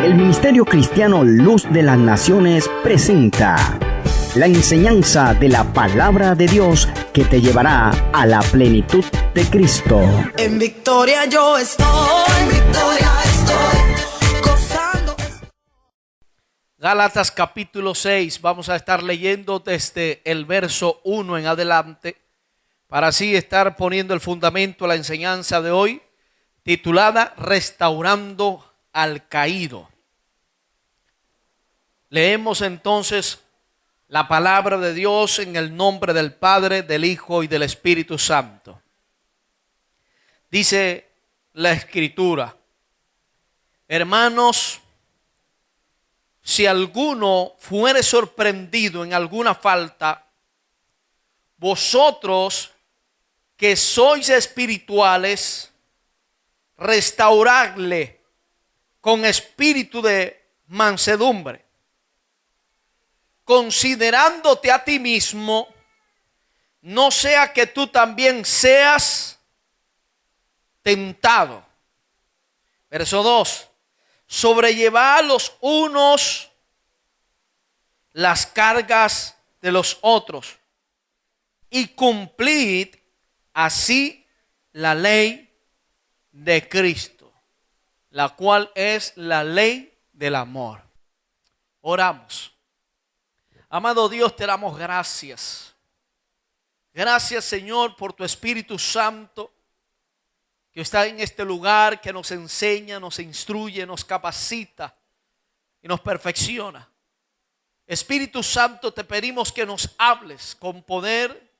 El Ministerio Cristiano Luz de las Naciones presenta la enseñanza de la Palabra de Dios que te llevará a la plenitud de Cristo. En victoria yo estoy, en victoria estoy, gozando. Gálatas capítulo 6, vamos a estar leyendo desde el verso 1 en adelante, para así estar poniendo el fundamento a la enseñanza de hoy, titulada Restaurando al Caído. Leemos entonces la palabra de Dios en el nombre del Padre, del Hijo y del Espíritu Santo. Dice la Escritura: hermanos, si alguno fuere sorprendido en alguna falta, vosotros que sois espirituales, restauradle con espíritu de mansedumbre, considerándote a ti mismo, no sea que tú también seas tentado. Verso 2: sobrellevad los unos las cargas de los otros y cumplid así la ley de Cristo, la cual es la ley del amor. Oramos. Amado Dios, te damos gracias. Gracias, Señor, por tu Espíritu Santo que está en este lugar, que nos enseña, nos instruye, nos capacita y nos perfecciona. Espíritu Santo, te pedimos que nos hables con poder.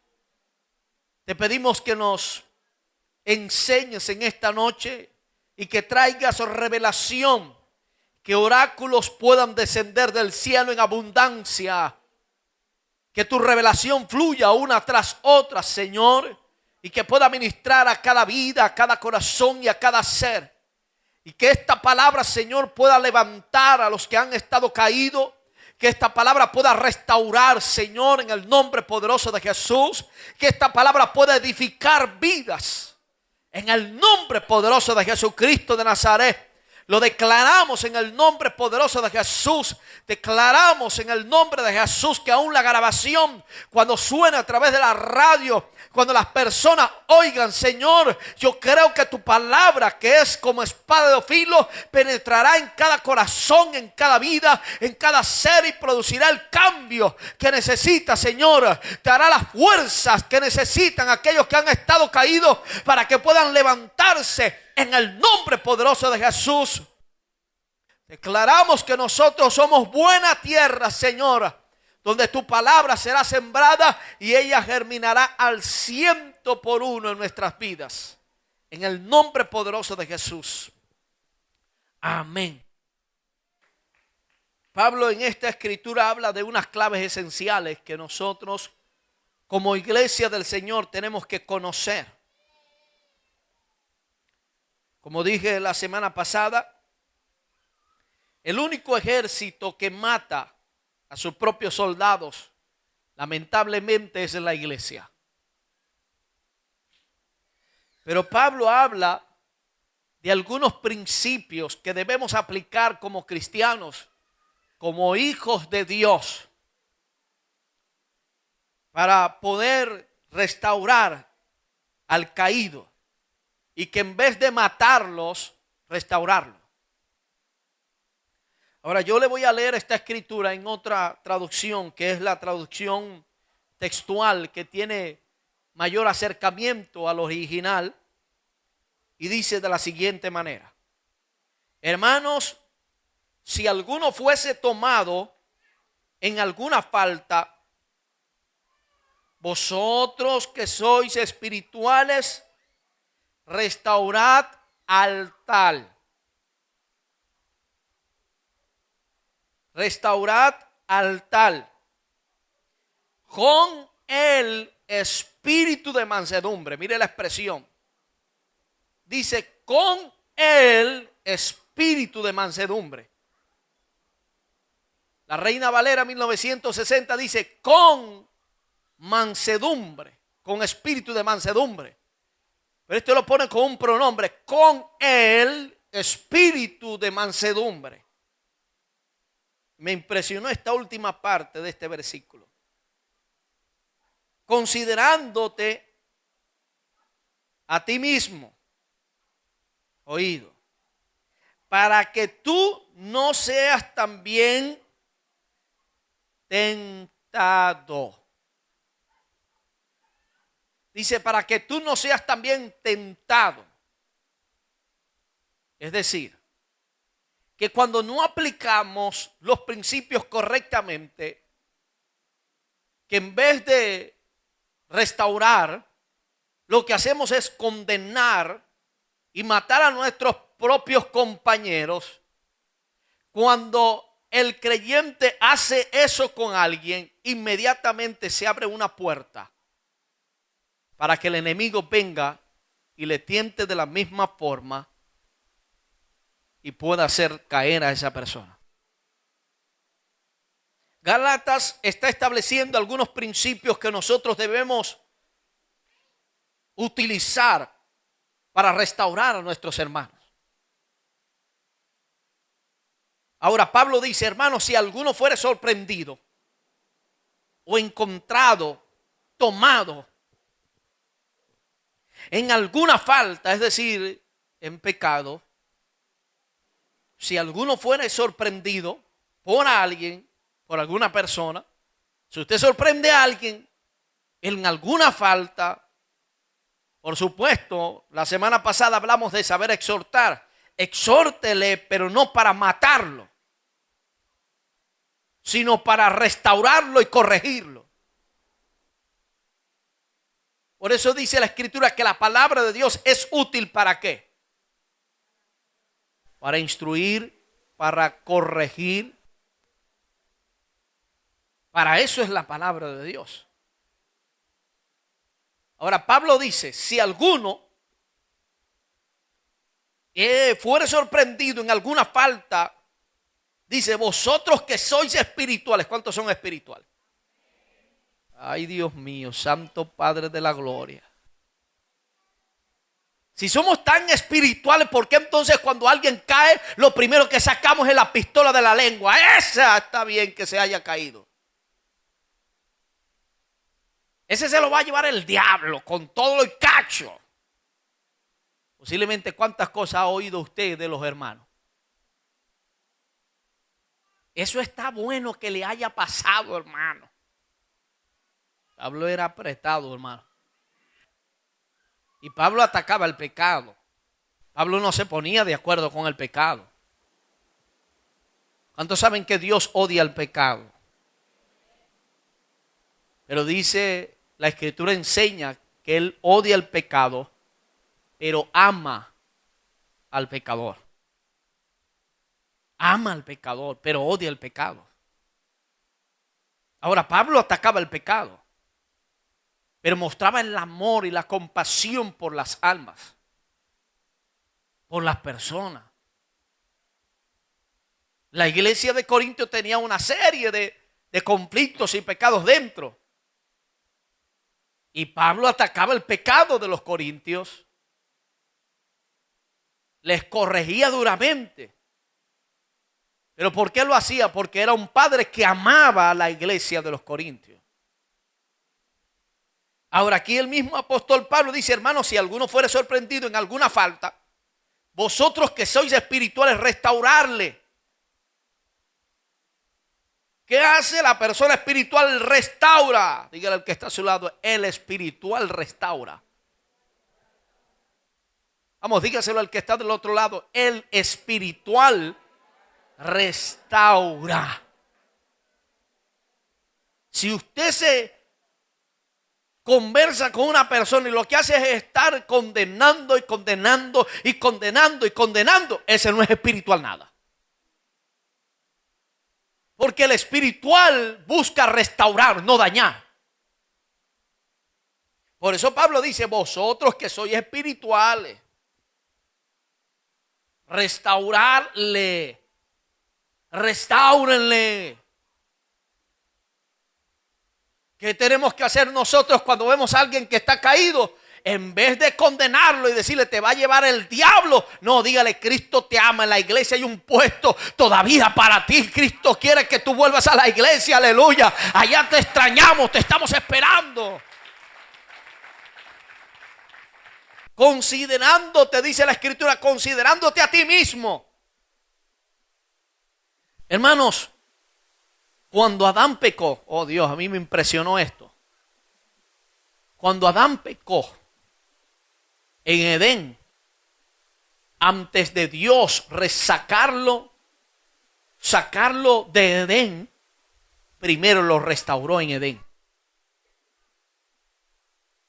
Te pedimos que nos enseñes en esta noche y que traigas revelación, que oráculos puedan descender del cielo en abundancia. Que tu revelación fluya una tras otra, Señor, y que pueda ministrar a cada vida, a cada corazón y a cada ser. Y que esta palabra, Señor, pueda levantar a los que han estado caídos. Que esta palabra pueda restaurar, Señor, en el nombre poderoso de Jesús. Que esta palabra pueda edificar vidas en el nombre poderoso de Jesucristo de Nazaret. Lo declaramos en el nombre poderoso de Jesús. Declaramos en el nombre de Jesús que aún la grabación, cuando suena a través de la radio, cuando las personas oigan, Señor, yo creo que tu palabra, que es como espada de filo, penetrará en cada corazón, en cada vida, en cada ser, y producirá el cambio que necesita, Señor. Te hará las fuerzas que necesitan aquellos que han estado caídos para que puedan levantarse en el nombre poderoso de Jesús. Declaramos que nosotros somos buena tierra, Señor, donde tu palabra será sembrada y ella germinará al 100% en nuestras vidas. En el nombre poderoso de Jesús. Amén. Pablo en esta escritura habla de unas claves esenciales que nosotros como iglesia del Señor tenemos que conocer. Como dije la semana pasada, el único ejército que mata a sus propios soldados, lamentablemente, es la iglesia. Pero Pablo habla de algunos principios que debemos aplicar como cristianos, como hijos de Dios, para poder restaurar al caído y que en vez de matarlos, restaurarlo. Ahora yo le voy a leer esta escritura en otra traducción, que es la traducción textual, que tiene mayor acercamiento al original, y dice de la siguiente manera: hermanos, si alguno fuese tomado en alguna falta, vosotros que sois espirituales, restaurad al tal. Restaurad al tal con el espíritu de mansedumbre. Mire la expresión. Dice con el espíritu de mansedumbre. La Reina Valera 1960 dice con mansedumbre, con espíritu de mansedumbre. Pero esto lo pone con un pronombre, con el espíritu de mansedumbre. me impresionó esta última parte de este versículo. Considerándote a ti mismo, oído, para que tú no seas también tentado. Dice, para que tú no seas también tentado. Es decir, que cuando no aplicamos los principios correctamente, que en vez de restaurar, lo que hacemos es condenar y matar a nuestros propios compañeros. Cuando el creyente hace eso con alguien, inmediatamente se abre una puerta para que el enemigo venga y le tiente de la misma forma y pueda hacer caer a esa persona. Gálatas está estableciendo algunos principios que nosotros debemos utilizar para restaurar a nuestros hermanos. Ahora Pablo dice, hermanos, si alguno fuere sorprendido o encontrado, tomado en alguna falta, es decir, en pecado, si alguno fuere sorprendido por alguien, por alguna persona, si usted sorprende a alguien en alguna falta, por supuesto, la semana pasada hablamos de saber exhortar. Exhórtele, pero no para matarlo, sino para restaurarlo y corregirlo. Por eso dice la Escritura que la palabra de Dios es útil ¿para qué? Para instruir, para corregir. Para eso es la palabra de Dios. Ahora Pablo dice, si alguno fuere sorprendido en alguna falta, dice, vosotros que sois espirituales. ¿Cuántos son espirituales? Ay, Dios mío, Santo Padre de la Gloria. Si somos tan espirituales, ¿por qué entonces cuando alguien cae, lo primero que sacamos es la pistola de la lengua? Esa está bien que se haya caído. Ese se lo va a llevar el diablo con todo el cacho. Posiblemente cuántas cosas ha oído usted de los hermanos. Eso está bueno que le haya pasado, hermano. Pablo era apretado, hermano. Y Pablo atacaba el pecado. Pablo no se ponía de acuerdo con el pecado. ¿Cuántos saben que Dios odia el pecado? Pero dice, la Escritura enseña que Él odia el pecado, pero ama al pecador. Ama al pecador, pero odia el pecado. Ahora, Pablo atacaba el pecado, pero mostraba el amor y la compasión por las almas, por las personas. La iglesia de Corinto tenía una serie de conflictos y pecados dentro. Y Pablo atacaba el pecado de los corintios. Les corregía duramente. ¿Pero por qué lo hacía? Porque era un padre que amaba a la iglesia de los corintios. Ahora aquí el mismo apóstol Pablo dice, hermanos, si alguno fuere sorprendido en alguna falta, vosotros que sois espirituales, restaurarle. ¿Qué hace la persona espiritual? Restaura. Dígale al que está a su lado, el espiritual restaura. Vamos, dígaselo al que está del otro lado, el espiritual restaura. Si usted se conversa con una persona y lo que hace es estar condenando y condenando y condenando y condenando, ese no es espiritual nada. Porque el espiritual busca restaurar, no dañar. Por eso Pablo dice, vosotros que sois espirituales, restaurarle, restáurenle. ¿Qué tenemos que hacer nosotros cuando vemos a alguien que está caído? en vez de condenarlo y decirle te va a llevar el diablo, no, dígale Cristo te ama, en la iglesia hay un puesto todavía para ti. Cristo quiere que tú vuelvas a la iglesia, aleluya. Allá te extrañamos, te estamos esperando. Considerándote, dice la Escritura, considerándote a ti mismo. Hermanos, cuando Adán pecó, oh Dios, a mí me impresionó esto. Cuando Adán pecó en Edén, antes de Dios sacarlo de Edén, primero lo restauró en Edén.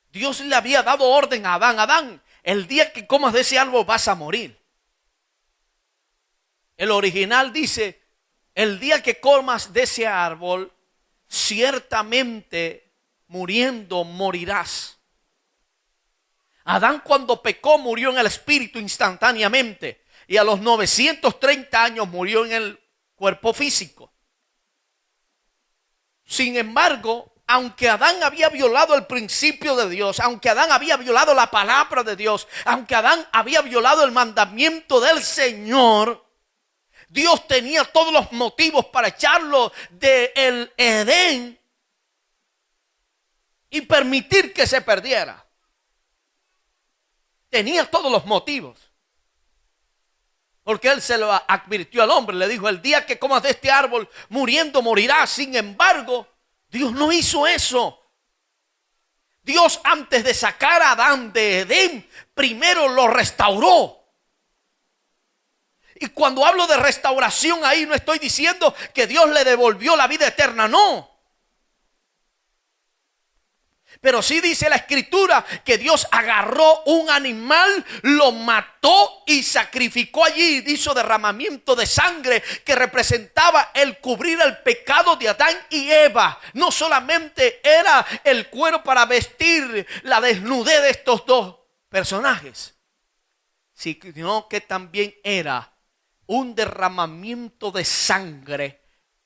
Dios le había dado orden a Adán: Adán, el día que comas de ese árbol vas a morir. El original dice: el día que comas de ese árbol, ciertamente muriendo morirás. Adán, cuando pecó, murió en el espíritu instantáneamente, y a los 930 años murió en el cuerpo físico. Sin embargo, aunque Adán había violado el principio de Dios, aunque Adán había violado la palabra de Dios, aunque Adán había violado el mandamiento del Señor, Dios tenía todos los motivos para echarlo del Edén y permitir que se perdiera. Tenía todos los motivos. Porque Él se lo advirtió al hombre, le dijo: el día que comas de este árbol, muriendo morirás. Sin embargo, Dios no hizo eso. Dios, antes de sacar a Adán de Edén, primero lo restauró. Y cuando hablo de restauración ahí, no estoy diciendo que Dios le devolvió la vida eterna, no. Pero sí dice la Escritura que Dios agarró un animal, lo mató y sacrificó allí. Hizo derramamiento de sangre que representaba el cubrir el pecado de Adán y Eva. No solamente era el cuero para vestir la desnudez de estos dos personajes, sino que también era un derramamiento de sangre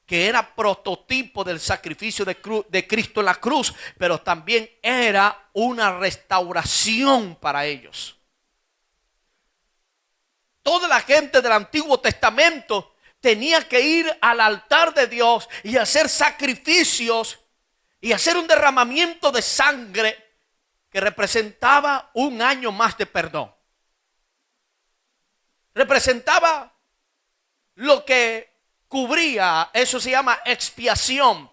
que era prototipo del sacrificio de Cristo en la cruz, pero también era una restauración para ellos. Toda la gente del Antiguo Testamento tenía que ir al altar de Dios y hacer sacrificios y hacer un derramamiento de sangre que representaba un año más de perdón. Representaba lo que cubría, eso se llama expiación.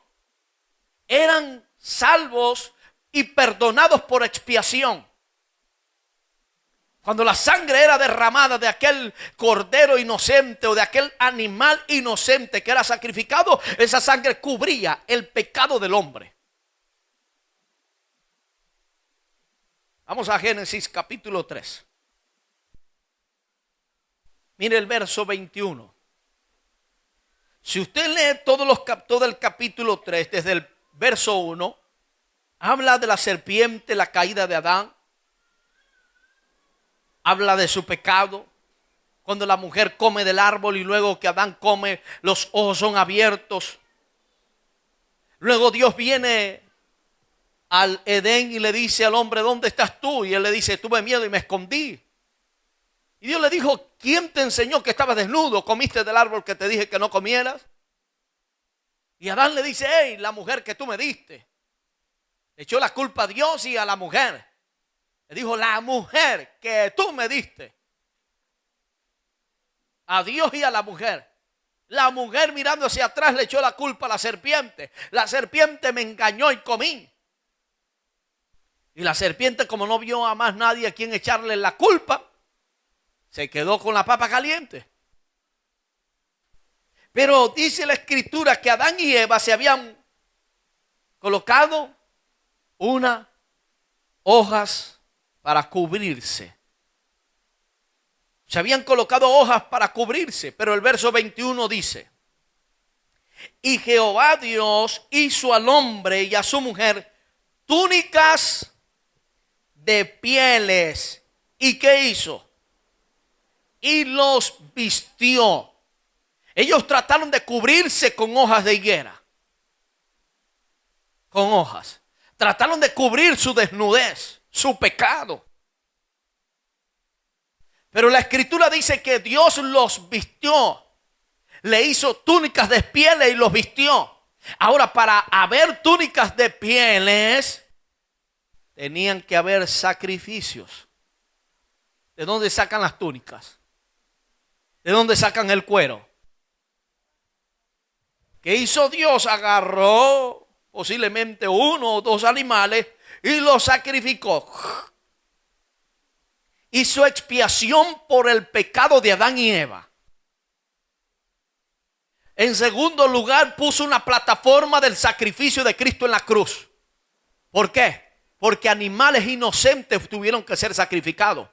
Eran salvos y perdonados por expiación. Cuando la sangre era derramada de aquel cordero inocente o de aquel animal inocente que era sacrificado, esa sangre cubría el pecado del hombre. Vamos a Génesis capítulo 3. Mire el verso 21. Si usted lee todo el capítulo 3, desde el verso 1, habla de la serpiente, la caída de Adán. Habla de su pecado. Cuando la mujer come del árbol y luego que Adán come, los ojos son abiertos. Luego Dios viene al Edén y le dice al hombre: ¿dónde estás tú? Y él le dice: tuve miedo y me escondí. Y Dios le dijo: ¿quién te enseñó que estabas desnudo? ¿Comiste del árbol que te dije que no comieras? Y Adán le dice: hey, la mujer que tú me diste. Le echó la culpa a Dios y a la mujer. Le dijo: la mujer que tú me diste. A Dios y a la mujer. La mujer, mirando hacia atrás, le echó la culpa a la serpiente. La serpiente me engañó y comí. Y la serpiente, como no vio a más nadie a quien echarle la culpa, se quedó con la papa caliente. Pero dice la Escritura que Adán y Eva se habían colocado unas hojas para cubrirse. Se habían colocado hojas para cubrirse. Pero el verso 21 dice: y Jehová Dios hizo al hombre y a su mujer túnicas de pieles. ¿Y qué hizo? Y los vistió. Ellos trataron de cubrirse con hojas de higuera. Con hojas. Trataron de cubrir su desnudez, su pecado. Pero la Escritura dice que Dios los vistió, le hizo túnicas de pieles y los vistió. Ahora, para haber túnicas de pieles, tenían que haber sacrificios. ¿De dónde sacan las túnicas? ¿De dónde sacan el cuero? ¿Qué hizo Dios? Agarró posiblemente 1 o 2 animales y los sacrificó. Hizo expiación por el pecado de Adán y Eva. En segundo lugar, puso una plataforma del sacrificio de Cristo en la cruz. ¿Por qué? Porque animales inocentes tuvieron que ser sacrificados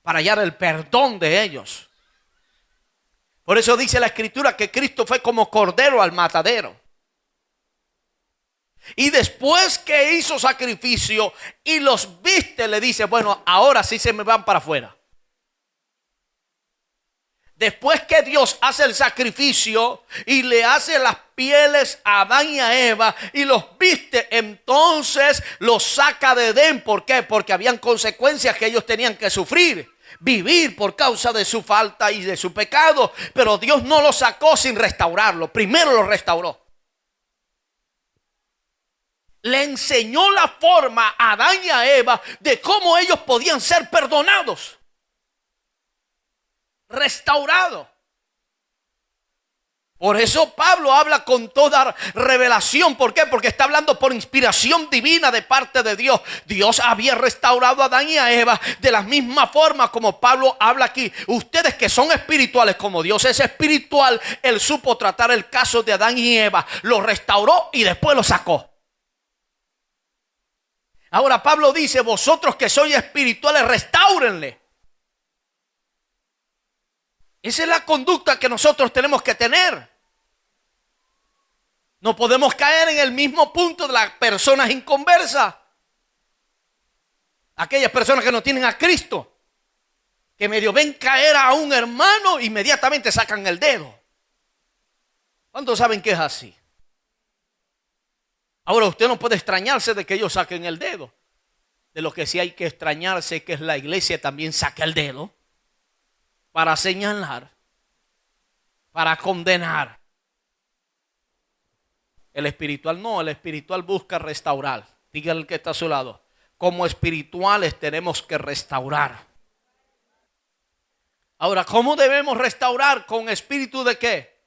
para hallar el perdón de ellos. Por eso dice la Escritura que Cristo fue como cordero al matadero. Y después que hizo sacrificio y los viste, le dice, bueno, ahora sí se me van para afuera. Después que Dios hace el sacrificio y le hace las pieles a Adán y a Eva y los viste, entonces los saca de Edén. ¿Por qué? Porque habían consecuencias que ellos tenían que sufrir, vivir por causa de su falta y de su pecado. Pero Dios no los sacó sin restaurarlo. Primero los restauró. Le enseñó la forma a Adán y a Eva de cómo ellos podían ser perdonados, restaurados. Por eso Pablo habla con toda revelación. ¿Por qué? Porque está hablando por inspiración divina de parte de Dios. Dios había restaurado a Adán y a Eva de la misma forma como Pablo habla aquí. Ustedes que son espirituales, como Dios es espiritual, Él supo tratar el caso de Adán y Eva. Lo restauró y después lo sacó. Ahora Pablo dice, vosotros que sois espirituales, restáurenle. Esa es la conducta que nosotros tenemos que tener. No podemos caer en el mismo punto de las personas inconversas. Aquellas personas que no tienen a Cristo, que medio ven caer a un hermano, inmediatamente sacan el dedo. ¿Cuántos saben que es así? Ahora usted no puede extrañarse de que ellos saquen el dedo. De lo que sí hay que extrañarse es que la iglesia también saque el dedo para señalar, para condenar. El espiritual no, el espiritual busca restaurar. Dígale al que está a su lado, como espirituales tenemos que restaurar. Ahora, ¿cómo debemos restaurar? ¿Con espíritu de qué?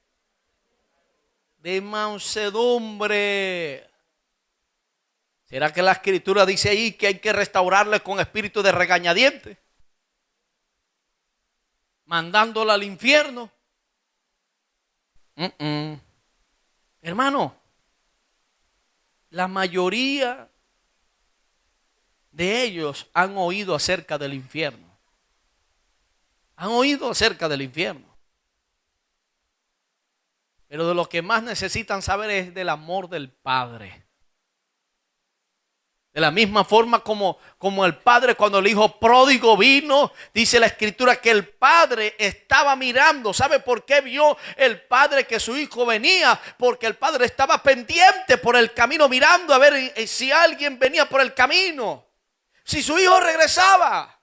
De mansedumbre. ¿Será que la Escritura dice ahí que hay que restaurarle con espíritu de regañadiente? Mandándola al infierno. Hermano, la mayoría de ellos han oído acerca del infierno. Han oído acerca del infierno. Pero de lo que más necesitan saber es del amor del Padre. De la misma forma como el padre cuando el hijo pródigo vino, dice la Escritura que el padre estaba mirando. ¿Sabe por qué vio el padre que su hijo venía? Porque el padre estaba pendiente por el camino mirando a ver si alguien venía por el camino, si su hijo regresaba.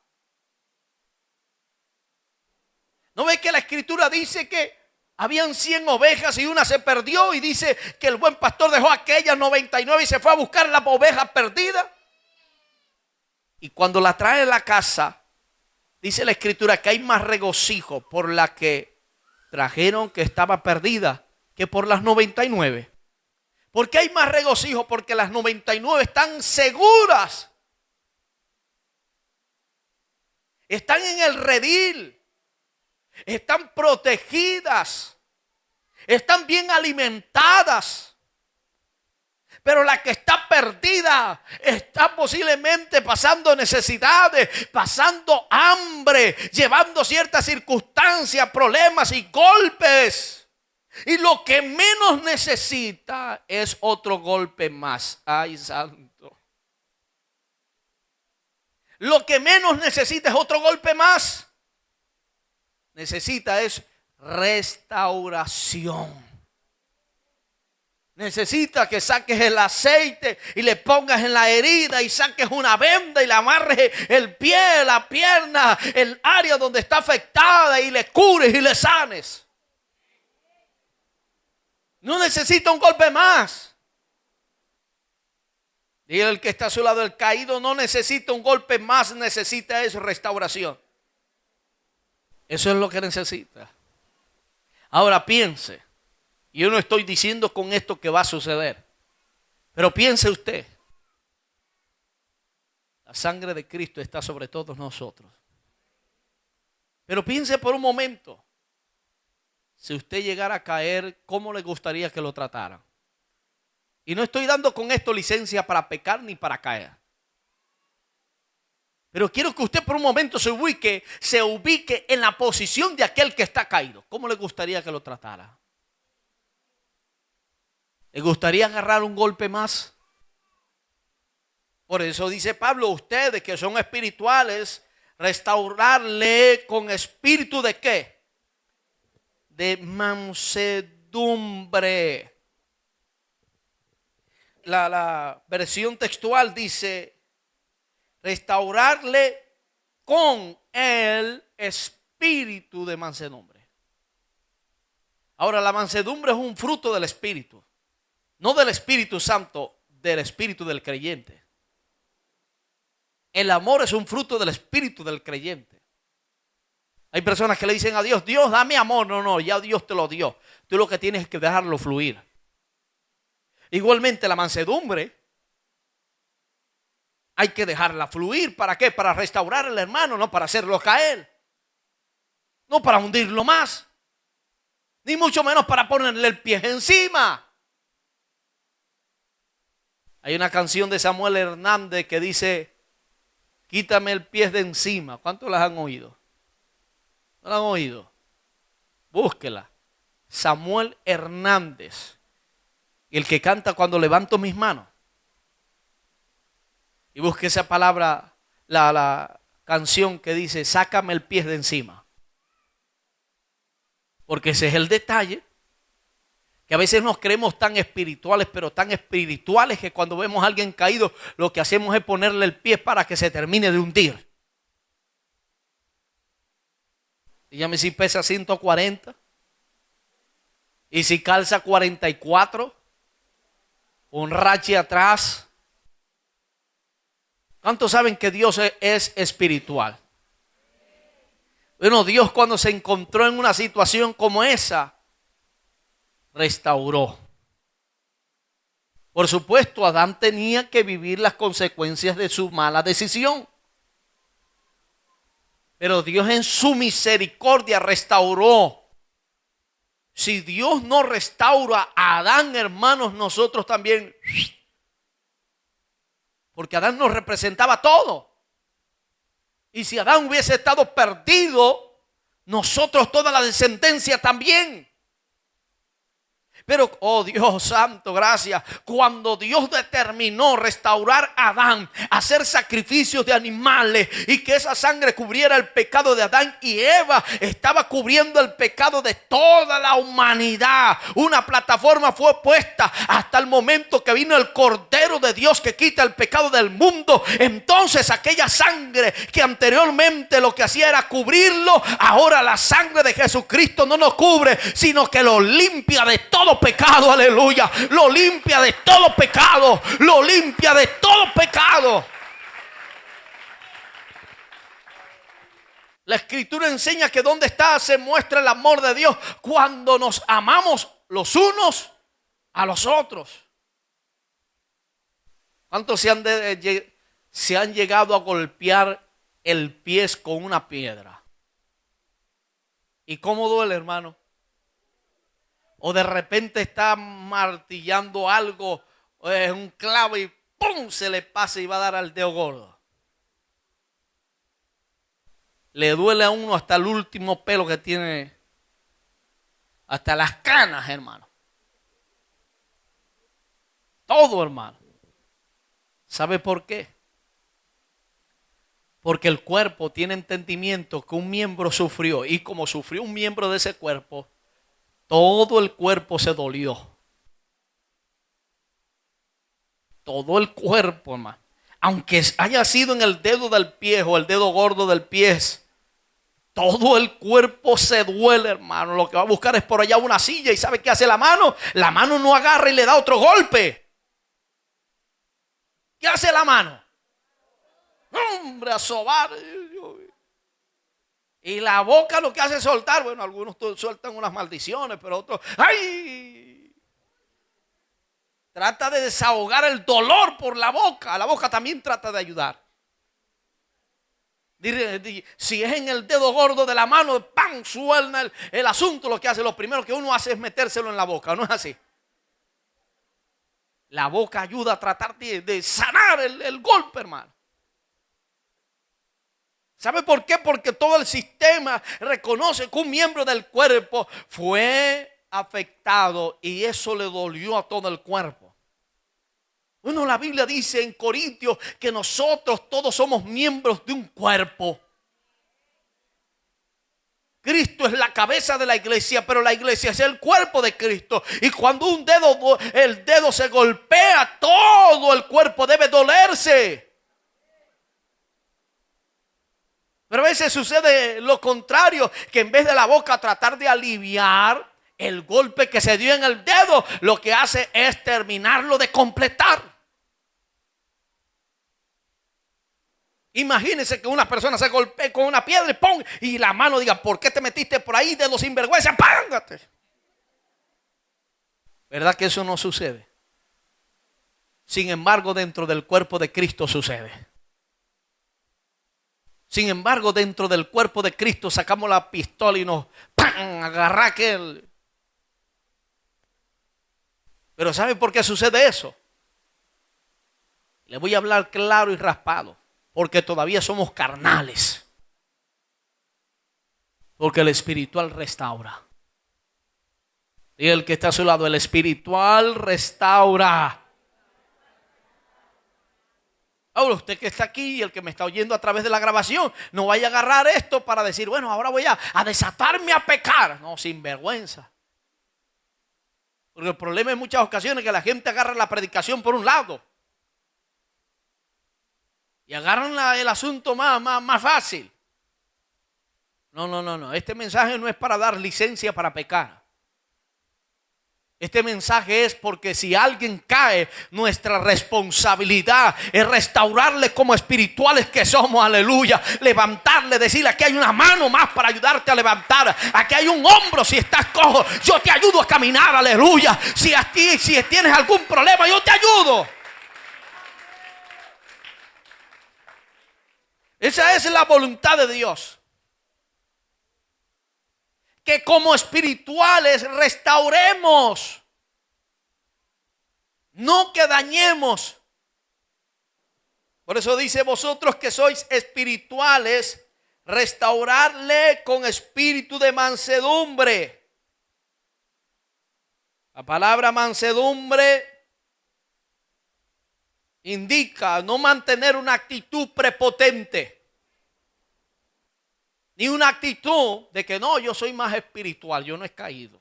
¿No ve que la Escritura dice que habían 100 ovejas y una se perdió? Y dice que el buen pastor dejó aquellas 99 y se fue a buscar la oveja perdida. Y cuando la trae a la casa, dice la Escritura que hay más regocijo por la que trajeron que estaba perdida que por las 99. ¿Por qué hay más regocijo? Porque las 99 están seguras. Están en el redil. Están protegidas, están bien alimentadas. Pero la que está perdida está posiblemente pasando necesidades, pasando hambre, llevando ciertas circunstancias, problemas y golpes. Y lo que menos necesita es otro golpe más. Ay, santo. Lo que menos necesita es otro golpe más. Necesita es restauración. Necesita que saques el aceite y le pongas en la herida y saques una venda y le amarres el pie, la pierna, el área donde está afectada y le cures y le sanes. No necesita un golpe más. Y el que está a su lado, el caído, no necesita un golpe más, necesita eso, restauración. Eso es lo que necesita. Ahora piense, yo no estoy diciendo con esto que va a suceder, pero piense usted, la sangre de Cristo está sobre todos nosotros. Pero piense por un momento, si usted llegara a caer, ¿cómo le gustaría que lo trataran? Y no estoy dando con esto licencia para pecar ni para caer. Pero quiero que usted por un momento se ubique en la posición de aquel que está caído. ¿Cómo le gustaría que lo tratara? ¿Le gustaría agarrar un golpe más? Por eso dice Pablo, ustedes que son espirituales, restaurarle con espíritu de ¿qué? De mansedumbre. La versión textual dice, restaurarle con el espíritu de mansedumbre. Ahora, la mansedumbre es un fruto del Espíritu. No del Espíritu Santo, del Espíritu del creyente. El amor es un fruto del Espíritu del creyente. Hay personas que le dicen a Dios, Dios, dame amor. No, ya Dios te lo dio. Tú lo que tienes es que dejarlo fluir. Igualmente la mansedumbre hay que dejarla fluir. ¿Para qué? Para restaurar al hermano, no para hacerlo caer. No para hundirlo más. Ni mucho menos para ponerle el pie encima. Hay una canción de Samuel Hernández que dice, quítame el pie de encima. ¿Cuántos las han oído? ¿No la han oído? Búsquela. Samuel Hernández. El que canta cuando levanto mis manos. Y busque esa palabra, la canción que dice, sácame el pie de encima. Porque ese es el detalle. Que a veces nos creemos tan espirituales, pero tan espirituales que cuando vemos a alguien caído, lo que hacemos es ponerle el pie para que se termine de hundir. Dígame si pesa 140. Y si calza 44. Un rache atrás. ¿Cuántos saben que Dios es espiritual? Bueno, Dios cuando se encontró en una situación como esa, restauró. Por supuesto, Adán tenía que vivir las consecuencias de su mala decisión. Pero Dios en su misericordia restauró. Si Dios no restaura a Adán, hermanos, nosotros también. Porque Adán nos representaba todo. Y si Adán hubiese estado perdido, nosotros toda la descendencia también. Pero, oh Dios santo, gracias. Cuando Dios determinó restaurar a Adán, hacer sacrificios de animales y que esa sangre cubriera el pecado de Adán y Eva, estaba cubriendo el pecado de toda la humanidad. Una plataforma fue puesta hasta el momento que vino el Cordero de Dios que quita el pecado del mundo. Entonces aquella sangre que anteriormente lo que hacía era cubrirlo, ahora la sangre de Jesucristo no nos cubre, sino que lo limpia de todo pecado, aleluya. Lo limpia de todo pecado. Lo limpia de todo pecado. La Escritura enseña que donde está se muestra el amor de Dios cuando nos amamos los unos a los otros. ¿Cuántos se han llegado a golpear el pie con una piedra? ¿Y cómo duele, hermano? O de repente está martillando algo, un clavo y ¡pum! Se le pasa y va a dar al dedo gordo. Le duele a uno hasta el último pelo que tiene, hasta las canas, hermano. Todo, hermano. ¿Sabe por qué? Porque el cuerpo tiene entendimiento que un miembro sufrió, y como sufrió un miembro de ese cuerpo, todo el cuerpo se dolió. todo el cuerpo, hermano. Aunque haya sido en el dedo del pie o el dedo gordo del pie, todo el cuerpo se duele, hermano. Lo que va a buscar es por allá una silla. ¿Y sabe qué hace la mano? La mano no agarra y le da otro golpe. ¿Qué hace la mano? Hombre, a sobar. Y la boca lo que hace es soltar. Bueno, algunos sueltan unas maldiciones, pero otros, ¡ay! Trata de desahogar el dolor por la boca. La boca también trata de ayudar. Si es en el dedo gordo de la mano, ¡pam! Suelta el asunto. Lo que hace, lo primero que uno hace es metérselo en la boca. ¿No es así? La boca ayuda a tratar de sanar el golpe, hermano. ¿Sabe por qué? Porque todo el sistema reconoce que un miembro del cuerpo fue afectado y eso le dolió a todo el cuerpo. Bueno, la Biblia dice en Corintios que nosotros todos somos miembros de un cuerpo. Cristo es la cabeza de la iglesia, pero la iglesia es el cuerpo de Cristo. Y cuando el dedo se golpea, todo el cuerpo debe dolerse. Pero a veces sucede lo contrario, que en vez de la boca tratar de aliviar el golpe que se dio en el dedo, lo que hace es terminarlo de completar. Imagínense que una persona se golpee con una piedra y ¡pum! Y la mano diga, ¿por qué te metiste por ahí, dedo sinvergüenza? ¡Pángate! ¿Verdad que eso no sucede? Sin embargo, dentro del cuerpo de Cristo sucede. Sin embargo, dentro del cuerpo de Cristo sacamos la pistola y nos ¡pam! Agarra aquel. Pero ¿sabe por qué sucede eso? Le voy a hablar claro y raspado. Porque todavía somos carnales. Porque el espiritual restaura. Y el que está a su lado, el espiritual restaura. Ahora usted que está aquí y el que me está oyendo a través de la grabación, no vaya a agarrar esto para decir, bueno, ahora voy a desatarme a pecar. No, sin vergüenza. Porque el problema en muchas ocasiones es que la gente agarra la predicación por un lado. Y agarran el asunto más fácil. No. Este mensaje no es para dar licencia para pecar. Este mensaje es porque si alguien cae, nuestra responsabilidad es restaurarle como espirituales que somos, aleluya. Levantarle, decirle, aquí hay una mano más para ayudarte a levantar. Aquí hay un hombro si estás cojo, yo te ayudo a caminar, aleluya. Si tienes algún problema, yo te ayudo. Esa es la voluntad de Dios. Que como espirituales restauremos. No que dañemos. Por eso dice, vosotros que sois espirituales, restaurarle con espíritu de mansedumbre. La palabra mansedumbre indica no mantener una actitud prepotente. Ni una actitud de que no, yo soy más espiritual, yo no he caído.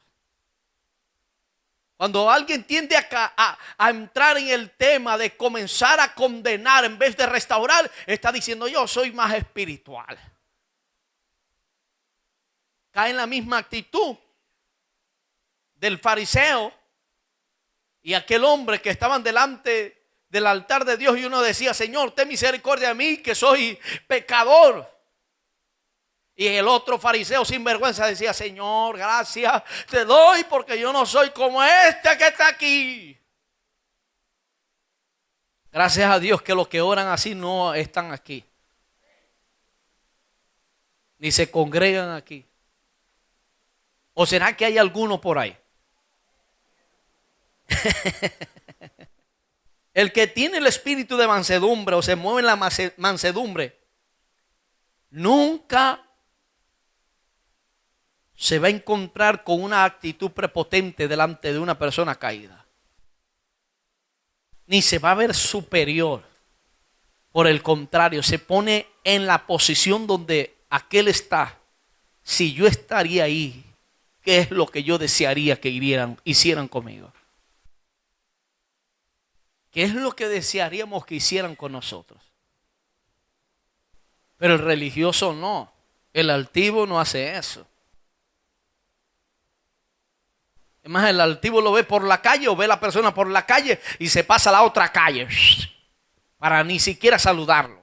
Cuando alguien tiende a entrar en el tema de comenzar a condenar en vez de restaurar, está diciendo yo soy más espiritual. Cae en la misma actitud del fariseo y aquel hombre que estaban delante del altar de Dios y uno decía, Señor, ten misericordia de mí que soy pecador. Y el otro fariseo sin vergüenza decía, Señor, gracias te doy porque yo no soy como este que está aquí. Gracias a Dios que los que oran así no están aquí. Ni se congregan aquí. ¿O será que hay alguno por ahí? El que tiene el espíritu de mansedumbre o se mueve en la mansedumbre, nunca se va a encontrar con una actitud prepotente delante de una persona caída. Ni se va a ver superior. Por el contrario, se pone en la posición donde aquel está. Si yo estaría ahí, ¿qué es lo que yo desearía que hicieran conmigo? ¿Qué es lo que desearíamos que hicieran con nosotros? Pero el religioso no. El altivo no hace eso. Es más, el altivo lo ve por la calle o ve a la persona por la calle y se pasa a la otra calle para ni siquiera saludarlo.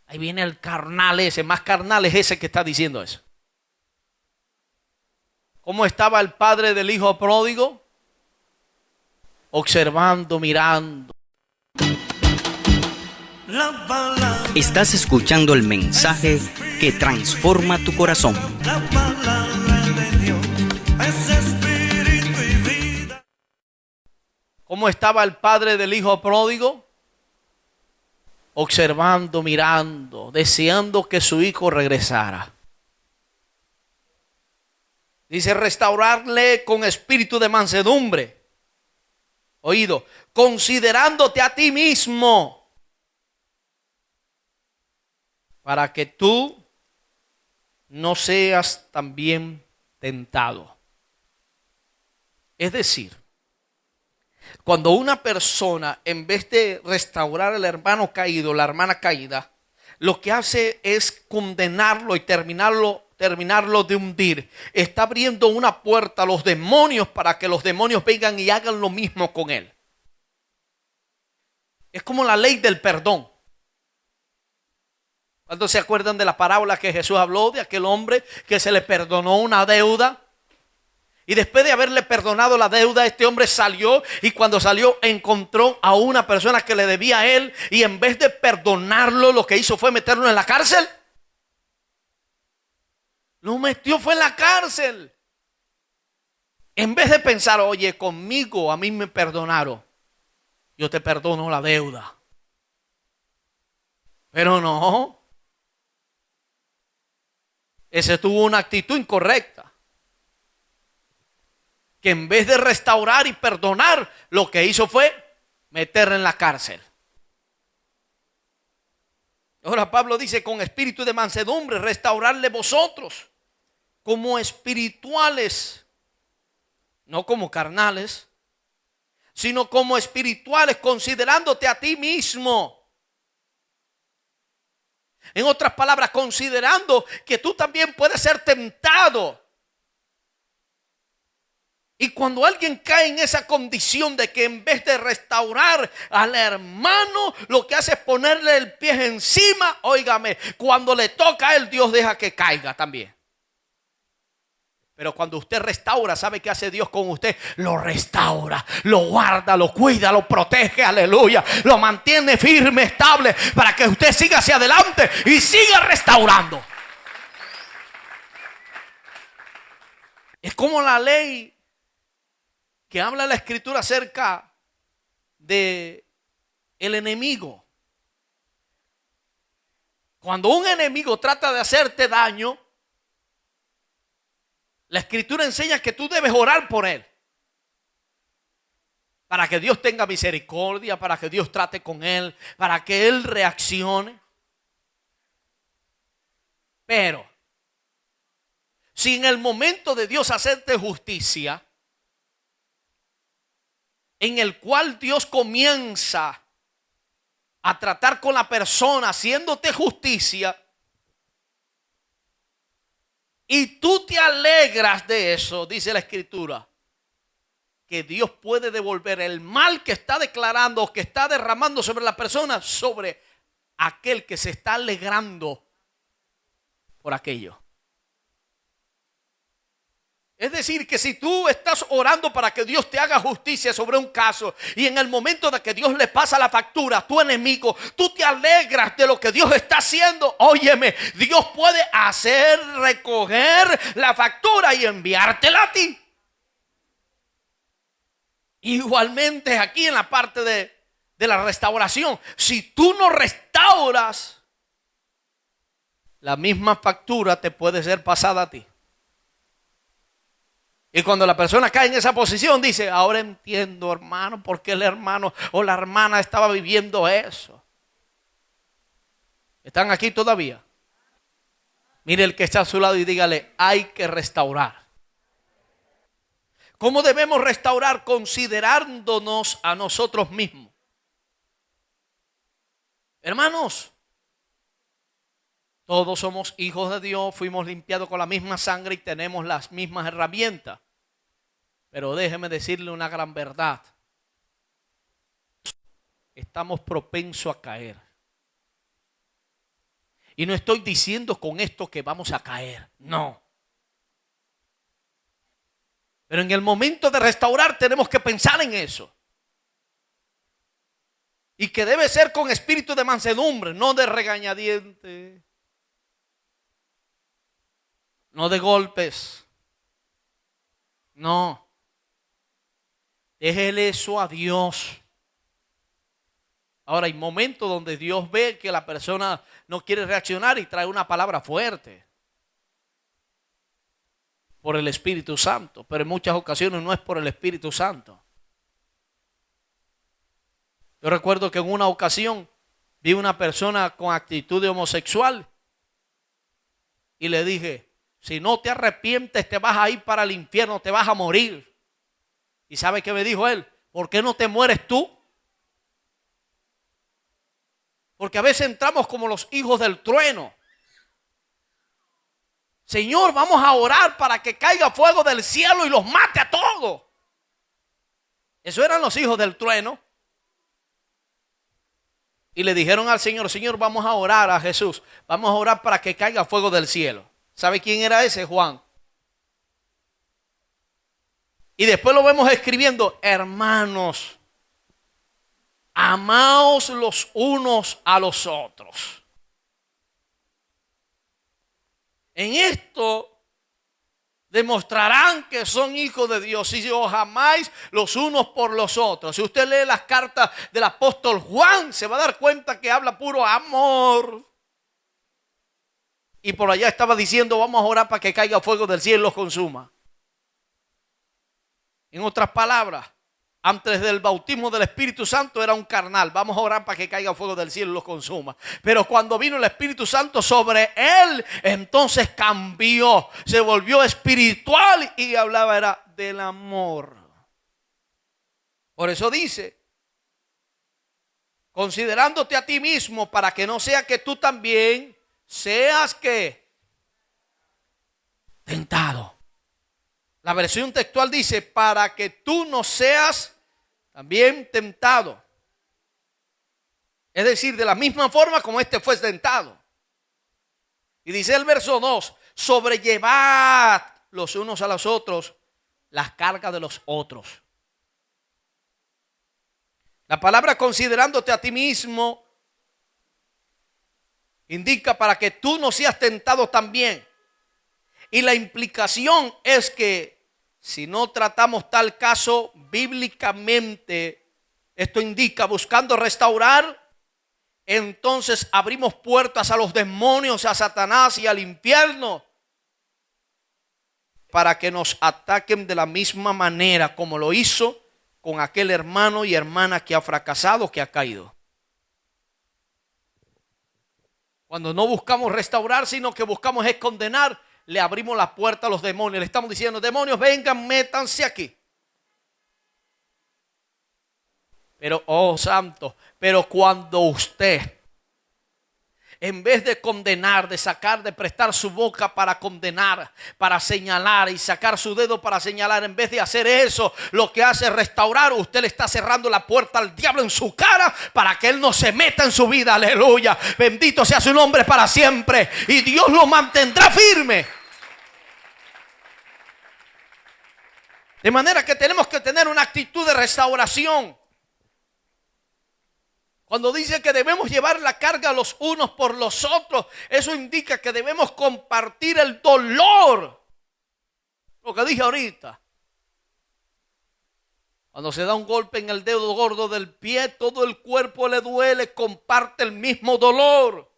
Ahí viene el carnal ese, más carnal es ese que está diciendo eso. ¿Cómo estaba el padre del hijo pródigo? Observando, mirando. Estás escuchando el mensaje que transforma tu corazón. La palabra de Dios es espíritu y vida. ¿Cómo estaba el padre del hijo pródigo? Observando, mirando, deseando que su hijo regresara. Dice, restaurarle con espíritu de mansedumbre. Oído, considerándote a ti mismo, para que tú no seas también tentado. Es decir, cuando una persona, en vez de restaurar al hermano caído, la hermana caída, lo que hace es condenarlo y terminarlo de hundir, está abriendo una puerta a los demonios para que los demonios vengan y hagan lo mismo con él. Es como la ley del perdón. ¿Cuántos se acuerdan de la parábola que Jesús habló de aquel hombre que se le perdonó una deuda? Y después de haberle perdonado la deuda, este hombre salió y cuando salió encontró a una persona que le debía a él y en vez de perdonarlo, lo que hizo fue meterlo en la cárcel. Lo metió fue en la cárcel. En vez de pensar, oye, conmigo a mí me perdonaron, yo te perdono la deuda. Pero no. Ese tuvo una actitud incorrecta. Que en vez de restaurar y perdonar, lo que hizo fue meterle en la cárcel. Ahora Pablo dice, con espíritu de mansedumbre, restaurarle vosotros como espirituales, no como carnales, sino como espirituales, considerándote a ti mismo. En otras palabras, considerando que tú también puedes ser tentado. Y cuando alguien cae en esa condición de que en vez de restaurar al hermano, lo que hace es ponerle el pie encima, óigame, cuando le toca a él, Dios deja que caiga también. Pero cuando usted restaura, ¿sabe qué hace Dios con usted? Lo restaura, lo guarda, lo cuida, lo protege, aleluya. Lo mantiene firme, estable, para que usted siga hacia adelante y siga restaurando. Es como la ley que habla la Escritura acerca de el enemigo. Cuando un enemigo trata de hacerte daño, la Escritura enseña que tú debes orar por él. Para que Dios tenga misericordia, para que Dios trate con él, para que él reaccione. Pero, si en el momento de Dios hacerte justicia, en el cual Dios comienza a tratar con la persona haciéndote justicia, y tú te alegras de eso, dice la Escritura, que Dios puede devolver el mal que está declarando o que está derramando sobre la persona, sobre aquel que se está alegrando por aquello. Es decir, que si tú estás orando para que Dios te haga justicia sobre un caso y en el momento de que Dios le pasa la factura a tu enemigo, tú te alegras de lo que Dios está haciendo, óyeme, Dios puede hacer recoger la factura y enviártela a ti. Igualmente aquí en la parte de la restauración, si tú no restauras, la misma factura te puede ser pasada a ti. Y cuando la persona cae en esa posición, dice, ahora entiendo, hermano, por qué el hermano o la hermana estaba viviendo eso. ¿Están aquí todavía? Mire el que está a su lado y dígale, hay que restaurar. ¿Cómo debemos restaurar? Considerándonos a nosotros mismos. Hermanos, todos somos hijos de Dios, fuimos limpiados con la misma sangre y tenemos las mismas herramientas. Pero déjeme decirle una gran verdad. Estamos propensos a caer. Y no estoy diciendo con esto que vamos a caer, no. Pero en el momento de restaurar tenemos que pensar en eso. Y que debe ser con espíritu de mansedumbre, no de regañadiente, no de golpes. No. Déjele eso a Dios. Ahora hay momentos donde Dios ve que la persona no quiere reaccionar y trae una palabra fuerte por el Espíritu Santo, pero en muchas ocasiones no es por el Espíritu Santo. Yo recuerdo que en una ocasión vi una persona con actitud de homosexual y le dije, si no te arrepientes te vas a ir para el infierno, te vas a morir. ¿Y sabe qué me dijo él? ¿Por qué no te mueres tú? Porque a veces entramos como los hijos del trueno. Señor, vamos a orar para que caiga fuego del cielo y los mate a todos. Eso eran los hijos del trueno. Y le dijeron al Señor, Señor, vamos a orar a Jesús. Vamos a orar para que caiga fuego del cielo. ¿Sabe quién era ese? Juan. Y después lo vemos escribiendo, hermanos, amaos los unos a los otros. En esto demostrarán que son hijos de Dios si os amáis los unos por los otros. Si usted lee las cartas del apóstol Juan, se va a dar cuenta que habla puro amor. Y por allá estaba diciendo, vamos a orar para que caiga fuego del cielo y los consuma. En otras palabras, antes del bautismo del Espíritu Santo era un carnal. Vamos a orar para que caiga fuego del cielo y los consuma. Pero cuando vino el Espíritu Santo sobre él, entonces cambió. Se volvió espiritual y hablaba era del amor. Por eso dice, considerándote a ti mismo para que no sea que tú también seas que tentado. La versión textual dice, para que tú no seas también tentado. Es decir, de la misma forma como este fue tentado. Y dice el verso 2, sobrellevad los unos a los otros las cargas de los otros. La palabra considerándote a ti mismo indica para que tú no seas tentado también. Y la implicación es que si no tratamos tal caso bíblicamente, esto indica buscando restaurar, entonces abrimos puertas a los demonios, a Satanás y al infierno para que nos ataquen de la misma manera como lo hizo con aquel hermano y hermana que ha fracasado, que ha caído. Cuando no buscamos restaurar, sino que buscamos es condenar, le abrimos la puerta a los demonios. Le estamos diciendo, demonios, vengan, métanse aquí. Pero, oh santo, pero cuando usted, en vez de condenar, de sacar, de prestar su boca para condenar, para señalar y sacar su dedo para señalar, en vez de hacer eso, lo que hace es restaurar, usted le está cerrando la puerta al diablo en su cara para que él no se meta en su vida. Aleluya. Bendito sea su nombre para siempre. Y Dios lo mantendrá firme. De manera que tenemos que tener una actitud de restauración. Cuando dice que debemos llevar la carga los unos por los otros, eso indica que debemos compartir el dolor. Lo que dije ahorita. Cuando se da un golpe en el dedo gordo del pie, todo el cuerpo le duele, comparte el mismo dolor.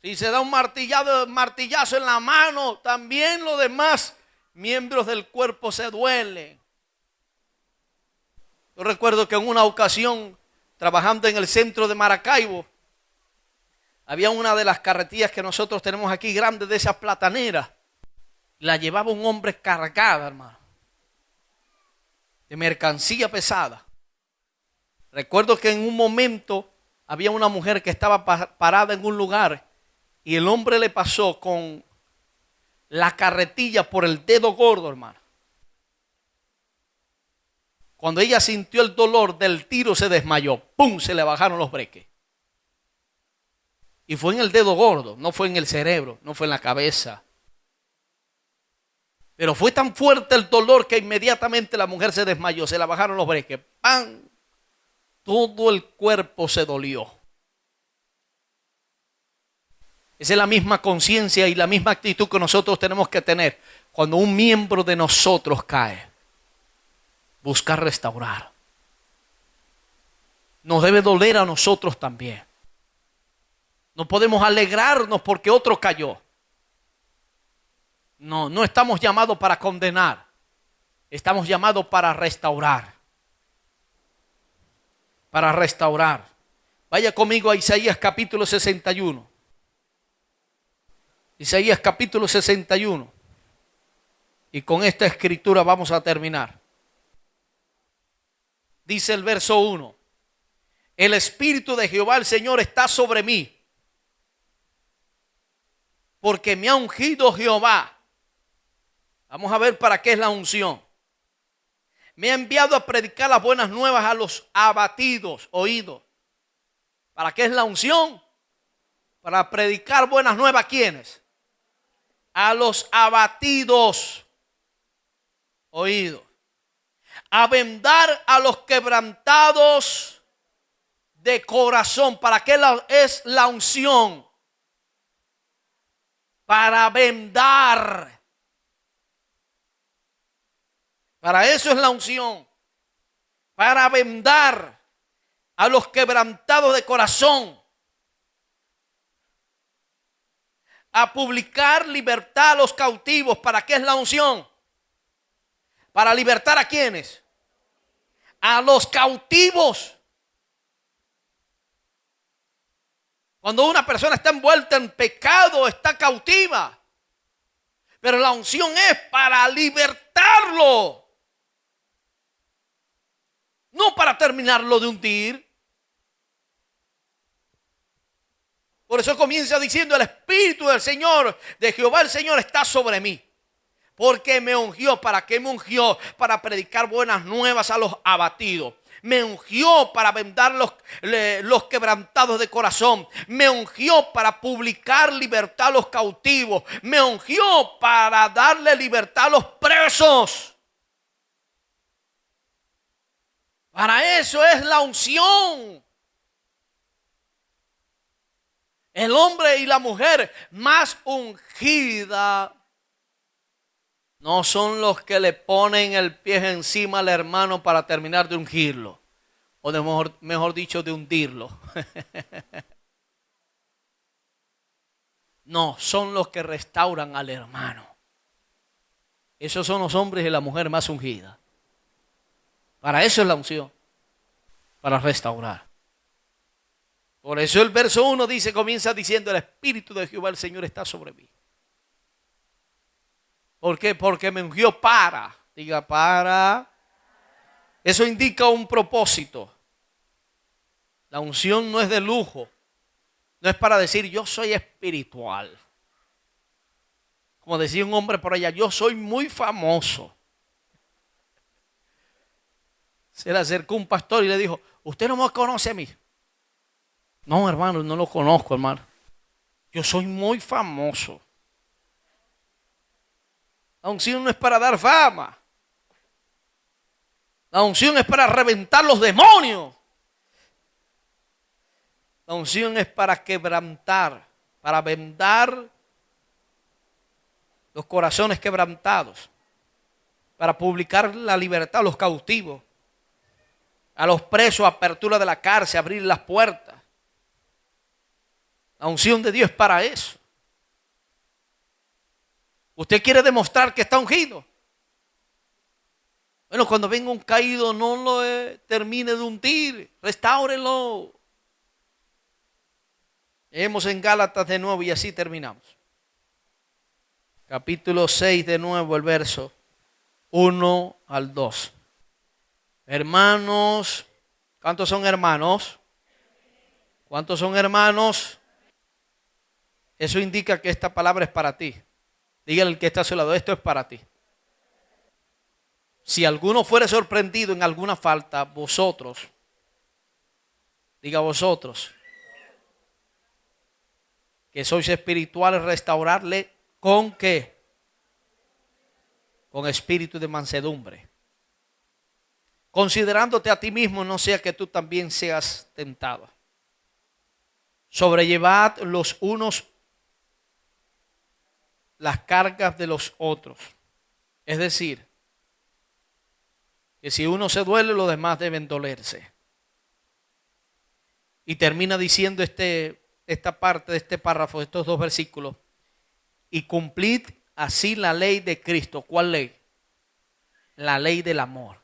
Si se da un martillazo en la mano, también los demás miembros del cuerpo se duelen. Yo recuerdo que en una ocasión, trabajando en el centro de Maracaibo, había una de las carretillas que nosotros tenemos aquí, grandes, de esas plataneras. La llevaba un hombre cargada, hermano, de mercancía pesada. Recuerdo que en un momento había una mujer que estaba parada en un lugar y el hombre le pasó con la carretilla por el dedo gordo, hermano. Cuando ella sintió el dolor del tiro, se desmayó. ¡Pum! Se le bajaron los breques. Y fue en el dedo gordo, no fue en el cerebro, no fue en la cabeza. Pero fue tan fuerte el dolor que inmediatamente la mujer se desmayó, se le bajaron los breques. ¡Pam! Todo el cuerpo se dolió. Esa es la misma conciencia y la misma actitud que nosotros tenemos que tener cuando un miembro de nosotros cae. Buscar restaurar. Nos debe doler a nosotros también. No podemos alegrarnos porque otro cayó. No estamos llamados para condenar. Estamos llamados para restaurar. Para restaurar. Vaya conmigo a Isaías capítulo 61. Isaías capítulo 61. Y con esta escritura vamos a terminar. Dice el verso 1. El Espíritu de Jehová el Señor está sobre mí, porque me ha ungido Jehová. Vamos a ver para qué es la unción. Me ha enviado a predicar las buenas nuevas a los abatidos, oídos. ¿Para qué es la unción? Para predicar buenas nuevas, ¿a quiénes? A los abatidos, oídos. A vendar a los quebrantados de corazón. ¿Para qué es la unción? Para vendar. Para eso es la unción. Para vendar a los quebrantados de corazón. A publicar libertad a los cautivos. ¿Para qué es la unción? ¿Para libertar a quiénes? A los cautivos. Cuando una persona está envuelta en pecado, está cautiva. Pero la unción es para libertarlo. No para terminarlo de hundir. Por eso comienza diciendo: el Espíritu del Señor, de Jehová el Señor, está sobre mí. Porque me ungió. ¿Para qué me ungió? Para predicar buenas nuevas a los abatidos. Me ungió para vendar los quebrantados de corazón. Me ungió para publicar libertad a los cautivos. Me ungió para darle libertad a los presos. Para eso es la unción. El hombre y la mujer más ungida no son los que le ponen el pie encima al hermano para terminar de ungirlo. O mejor dicho, de hundirlo. No, son los que restauran al hermano. Esos son los hombres y la mujer más ungida. Para eso es la unción. Para restaurar. Por eso el verso 1 dice, comienza diciendo: el Espíritu de Jehová el Señor está sobre mí. ¿Por qué? Porque me ungió para. Diga, para. Eso indica un propósito. La unción no es de lujo. No es para decir yo soy espiritual. Como decía un hombre por allá, yo soy muy famoso. Se le acercó un pastor y le dijo: ¿usted no me conoce a mí? No, hermano, no lo conozco, hermano. Yo soy muy famoso. La unción no es para dar fama. La unción es para reventar los demonios. La unción es para quebrantar, para vendar los corazones quebrantados, para publicar la libertad a los cautivos, a los presos, apertura de la cárcel, abrir las puertas. La unción de Dios es para eso. ¿Usted quiere demostrar que está ungido? Bueno, cuando venga un caído, no lo termine de hundir, restáurelo. Leemos en Gálatas de nuevo y así terminamos. capítulo 6 de nuevo, el verso 1 al 2. Hermanos, ¿cuántos son hermanos? ¿Cuántos son hermanos? Eso indica que esta palabra es para ti. Dígale al que está a su lado, esto es para ti. Si alguno fuere sorprendido en alguna falta, vosotros, diga vosotros, que sois espirituales, restaurarle ¿con qué? Con espíritu de mansedumbre. Considerándote a ti mismo, no sea que tú también seas tentado. Sobrellevad los unos las cargas de los otros. Es decir, que si uno se duele, los demás deben dolerse. Y termina diciendo esta parte de este párrafo, estos dos versículos. Y cumplid así la ley de Cristo. ¿Cuál ley? La ley del amor.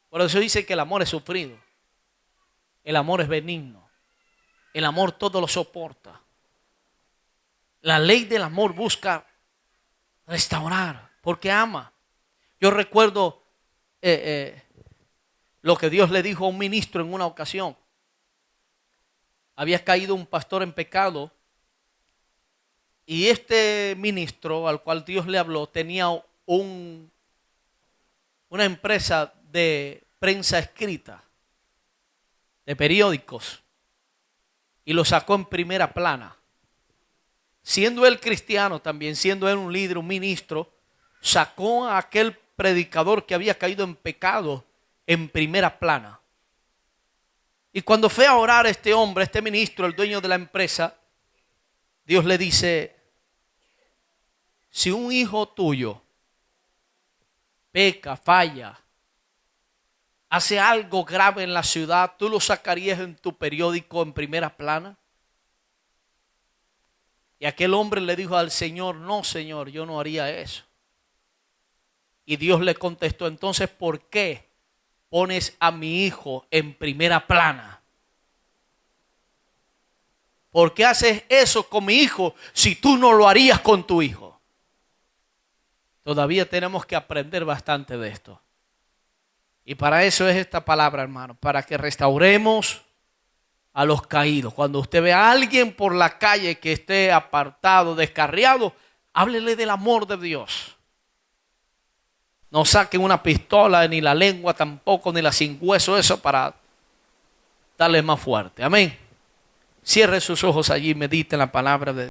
Por eso dice que el amor es sufrido. El amor es benigno. El amor todo lo soporta. La ley del amor busca restaurar porque ama. Yo recuerdo lo que Dios le dijo a un ministro en una ocasión. Había caído un pastor en pecado y este ministro al cual Dios le habló tenía una empresa de prensa escrita, de periódicos, y lo sacó en primera plana. Siendo él cristiano también, siendo él un líder, un ministro, sacó a aquel predicador que había caído en pecado en primera plana. Y cuando fue a orar este hombre, este ministro, el dueño de la empresa, Dios le dice, si un hijo tuyo peca, falla, hace algo grave en la ciudad, ¿tú lo sacarías en tu periódico en primera plana? Y aquel hombre le dijo al Señor, no, Señor, yo no haría eso. Y Dios le contestó, entonces, ¿por qué pones a mi hijo en primera plana? ¿Por qué haces eso con mi hijo si tú no lo harías con tu hijo? Todavía tenemos que aprender bastante de esto. Y para eso es esta palabra, hermano, para que restauremos a los caídos. Cuando usted ve a alguien por la calle que esté apartado, descarriado, háblele del amor de Dios. No saquen una pistola, ni la lengua tampoco, ni la sin hueso, eso para darle más fuerte. Amén. Cierre sus ojos allí y medite en la palabra de Dios.